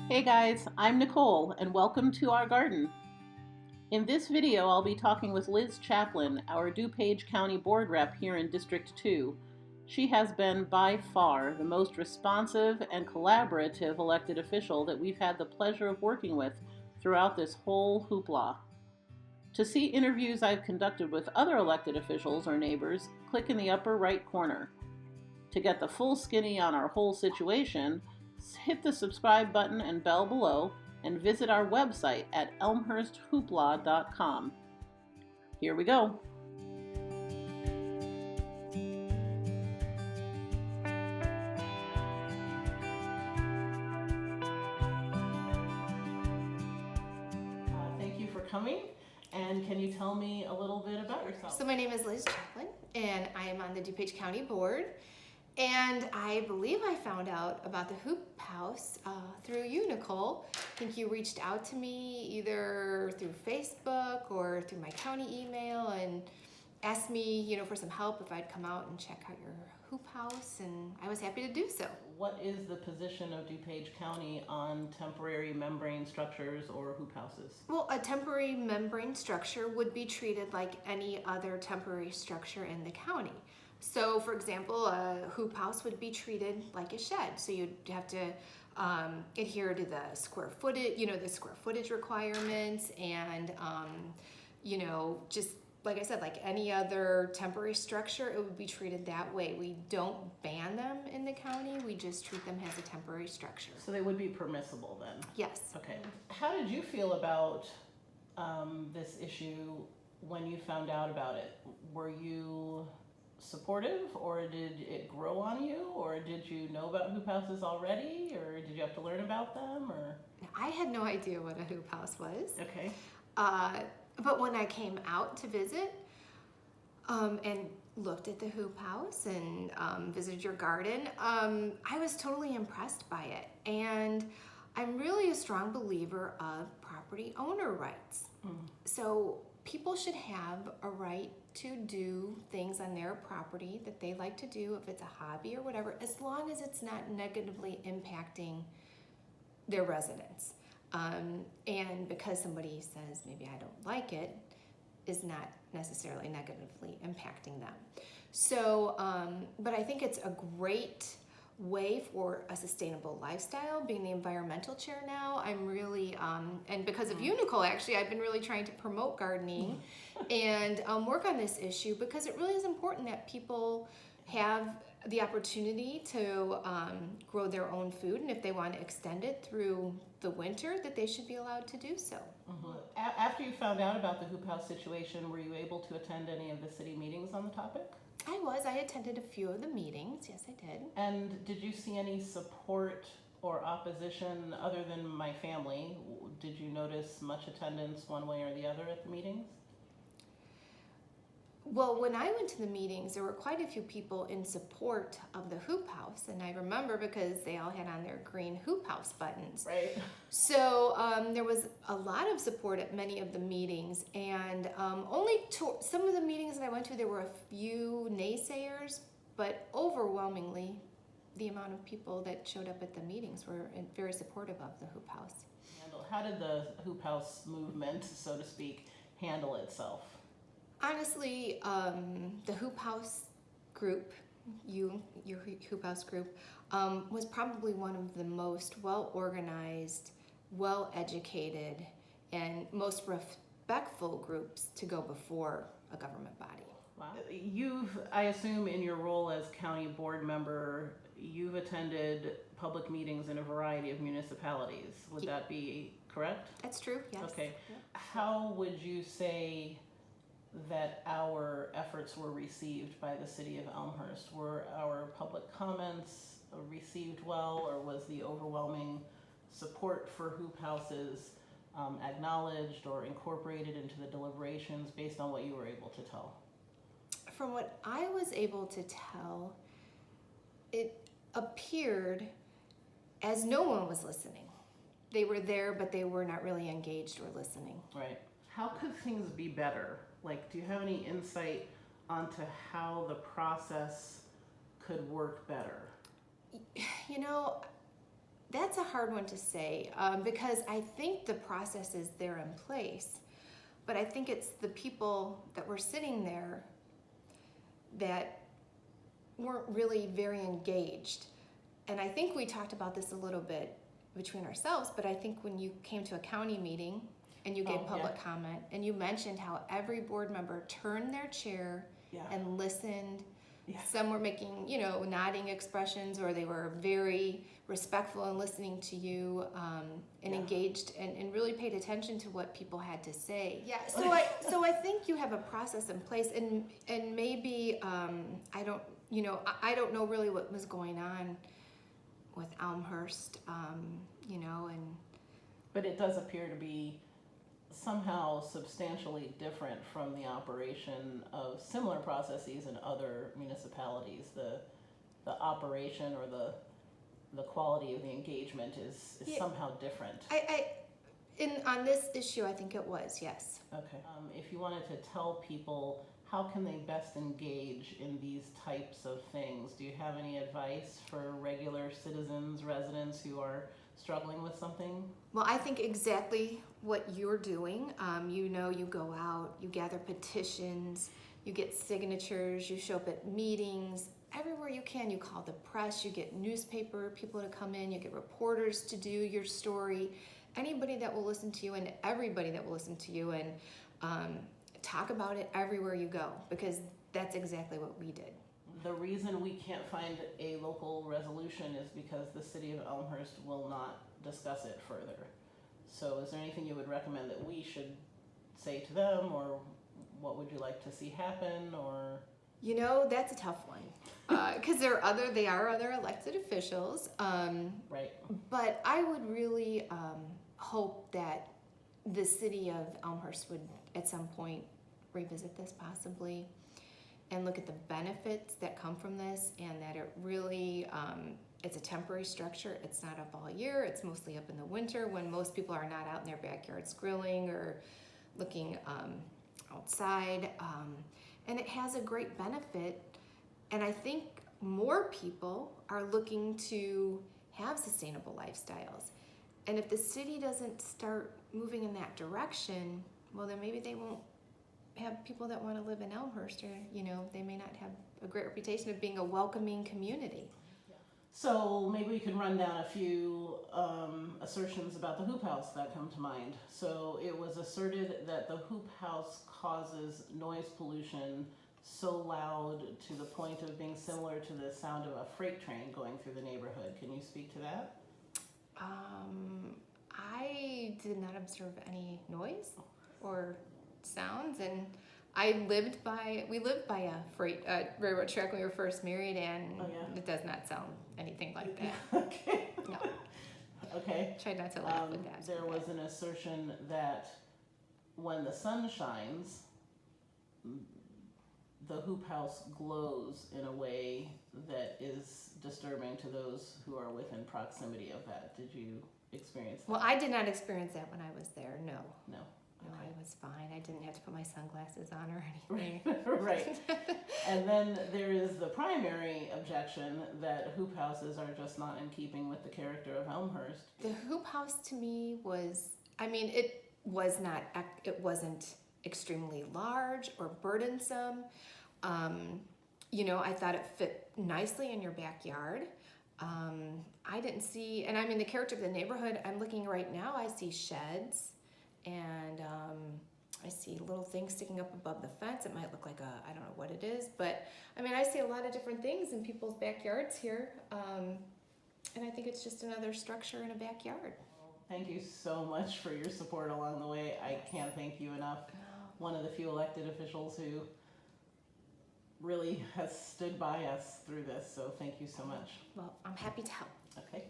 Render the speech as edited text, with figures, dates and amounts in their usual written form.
Hey guys, I'm Nicole and welcome to our garden. In this video, I'll be talking with Liz Chaplin, our DuPage County Board Rep here in District 2. She has been by far the most responsive and collaborative elected official that we've had the pleasure of working with throughout this whole hoopla. To see interviews I've conducted with other elected officials or neighbors, click in the upper right corner. To get the full skinny on our whole situation, hit the subscribe button and bell below and visit our website at elmhursthoopla.com. Here we go. Thank you for coming. And can you tell me a little bit about yourself? So my name is Liz Chaplin, and I am on the DuPage County Board. And I believe I found out about the Hoop House through you, Nicole. I think you reached out to me either through Facebook or through my county email and asked me, for some help if I'd come out and check out your hoop house, and I was happy to do so. What is the position of DuPage County on temporary membrane structures or hoop houses? Well, a temporary membrane structure would be treated like any other temporary structure in the county. So, for example, a hoop house would be treated like a shed. So you'd have to adhere to the square footage requirements, and just like I said, like any other temporary structure, it would be treated that way. We don't ban them in the county. We just treat them as a temporary structure. So they would be permissible then? Yes. Okay. How did you feel about this issue when you found out about it? Were you supportive, or did it grow on you, or did you know about hoop houses already, or did you have to learn about them? Or I had no idea what a hoop house was. Okay. But when I came out to visit and looked at the hoop house and visited your garden, I was totally impressed by it. And I'm really a strong believer of property owner rights. So people should have a right to do things on their property that they like to do, if it's a hobby or whatever, as long as it's not negatively impacting their residents. And because somebody says maybe I don't like it, is not necessarily negatively impacting them. So, but I think it's a great way for a sustainable lifestyle. Being the environmental chair now, I'm really, and because of you, Nicole, actually, I've been really trying to promote gardening and work on this issue, because it really is important that people have the opportunity to grow their own food, and if they want to extend it through the winter, that they should be allowed to do so. After you found out about the hoop house situation, were you able to attend any of the city meetings on the topic? I attended a few of the meetings, yes I did. And did you see any support or opposition other than my family? Did you notice much attendance one way or the other at the meetings? Well, when I went to the meetings, there were quite a few people in support of the hoop house, and I remember because they all had on their green hoop house buttons. Right. So there was a lot of support at many of the meetings, and some of the meetings that I went to, there were a few naysayers, but overwhelmingly, the amount of people that showed up at the meetings were very supportive of the hoop house. How did the hoop house movement, so to speak, handle itself? Honestly, the hoop house group, your hoop house group, was probably one of the most well-organized, well-educated, and most respectful groups to go before a government body. Wow. I assume in your role as county board member, you've attended public meetings in a variety of municipalities. Would that be correct? That's true, yes. Okay. Yeah. How would you say that our efforts were received by the city of Elmhurst? Were our public comments received well, or was the overwhelming support for hoop houses acknowledged or incorporated into the deliberations based on what you were able to tell? From what I was able to tell, it appeared as no one was listening. They were there, but they were not really engaged or listening. Right. How could things be better? Like, do you have any insight onto how the process could work better? That's a hard one to say because I think the process is there in place, but I think it's the people that were sitting there that weren't really very engaged. And I think we talked about this a little bit between ourselves, but I think when you came to a county meeting and you gave public comment and you mentioned how every board member turned their chair and listened. Some were making, nodding expressions, or they were very respectful in listening to you and engaged and really paid attention to what people had to say. Yeah. So I think you have a process in place, and maybe I don't know really what was going on with Elmhurst, But it does appear to be somehow substantially different from the operation of similar processes in other municipalities. The operation or the quality of the engagement is somehow different. On this issue, I think it was, yes. Okay. If you wanted to tell people how can they best engage in these types of things, do you have any advice for regular citizens, residents who are struggling with something? Well, I think exactly what you're doing. You go out, you gather petitions, you get signatures, you show up at meetings, everywhere you can. You call the press, you get newspaper people to come in, you get reporters to do your story, anybody that will listen to you and everybody that will listen to you, and talk about it everywhere you go, because that's exactly what we did. The reason we can't find a local resolution is because the city of Elmhurst will not discuss it further. So is there anything you would recommend that we should say to them, or what would you like to see happen, or? That's a tough one because they are other elected officials. Right. But I would really hope that the city of Elmhurst would at some point revisit this possibly and look at the benefits that come from this, and that it really, it's a temporary structure. It's not up all year. It's mostly up in the winter when most people are not out in their backyards grilling or looking outside. And it has a great benefit. And I think more people are looking to have sustainable lifestyles. And if the city doesn't start moving in that direction, well, then maybe they won't have people that want to live in Elmhurst, or they may not have a great reputation of being a welcoming community. So maybe we can run down a few assertions about the hoop house that come to mind. So it was asserted that the hoop house causes noise pollution so loud to the point of being similar to the sound of a freight train going through the neighborhood. Can you speak to that? I did not observe any noise or sounds, and we lived by a freight railroad track when we were first married, and it does not sound anything like that. Okay. No. Okay. Tried not to laugh at that. There was an assertion that when the sun shines, the hoop house glows in a way that is disturbing to those who are within proximity of that. Did you experience that? Well, I did not experience that when I was there. No. No. No, Okay. I was fine. I didn't have to put my sunglasses on or anything. Right. And then there is the primary objection that hoop houses are just not in keeping with the character of Elmhurst. The hoop house to me it wasn't extremely large or burdensome. I thought it fit nicely in your backyard. I didn't see, and I mean the character of the neighborhood, I'm looking right now, I see sheds. And I see little things sticking up above the fence. It might look like I don't know what it is, but I mean, I see a lot of different things in people's backyards here. And I think it's just another structure in a backyard. Thank you so much for your support along the way. I can't thank you enough. One of the few elected officials who really has stood by us through this, so thank you so much. Well, I'm happy to help. Okay.